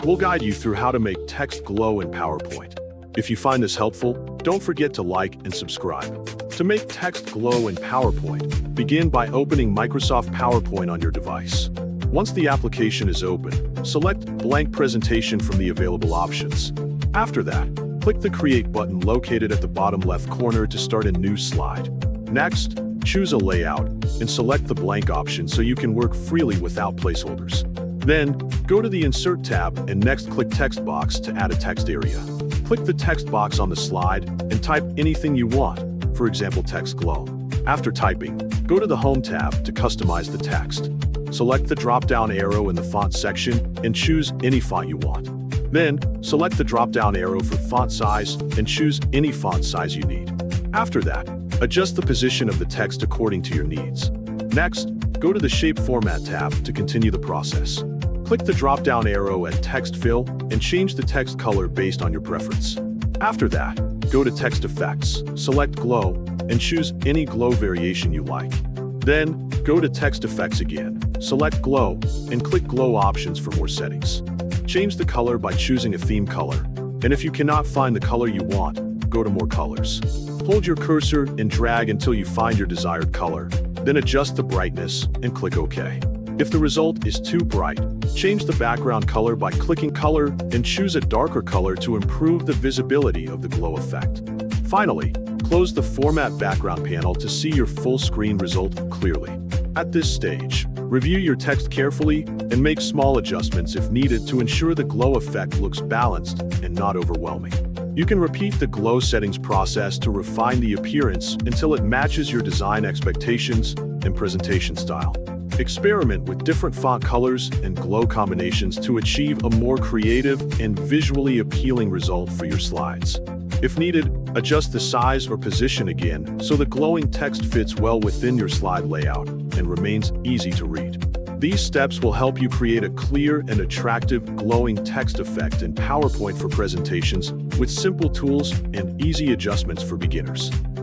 we'll guide you through how to make text glow in PowerPoint. If you find this helpful, don't forget to like and subscribe. To make text glow in PowerPoint, begin by opening Microsoft PowerPoint on your device. Once the application is open, select Blank Presentation from the available options. After that, click the Create button located at the bottom left corner to start a new slide. Next, choose a layout and select the blank option so you can work freely without placeholders. Then, go to the Insert tab and next click Text Box to add a text area. Click the text box on the slide and type anything you want, for example text glow. After typing, go to the Home tab to customize the text. Select the drop-down arrow in the font section and choose any font you want. Then, select the drop-down arrow for font size and choose any font size you need. After that, adjust the position of the text according to your needs. Next, go to the Shape Format tab to continue the process. Click the drop-down arrow at Text Fill and change the text color based on your preference. After that, go to Text Effects, select Glow, and choose any glow variation you like. Then, go to Text Effects again, select Glow, and click Glow Options for more settings. Change the color by choosing a theme color, and if you cannot find the color you want, go to More Colors. Hold your cursor and drag until you find your desired color, then adjust the brightness and click OK. If the result is too bright, change the background color by clicking Color and choose a darker color to improve the visibility of the glow effect. Finally, close the Format Background panel to see your full screen result clearly. At this stage, review your text carefully and make small adjustments if needed to ensure the glow effect looks balanced and not overwhelming. You can repeat the glow settings process to refine the appearance until it matches your design expectations and presentation style. Experiment with different font colors and glow combinations to achieve a more creative and visually appealing result for your slides. If needed, adjust the size or position again so the glowing text fits well within your slide layout and remains easy to read. These steps will help you create a clear and attractive glowing text effect in PowerPoint for presentations with simple tools and easy adjustments for beginners.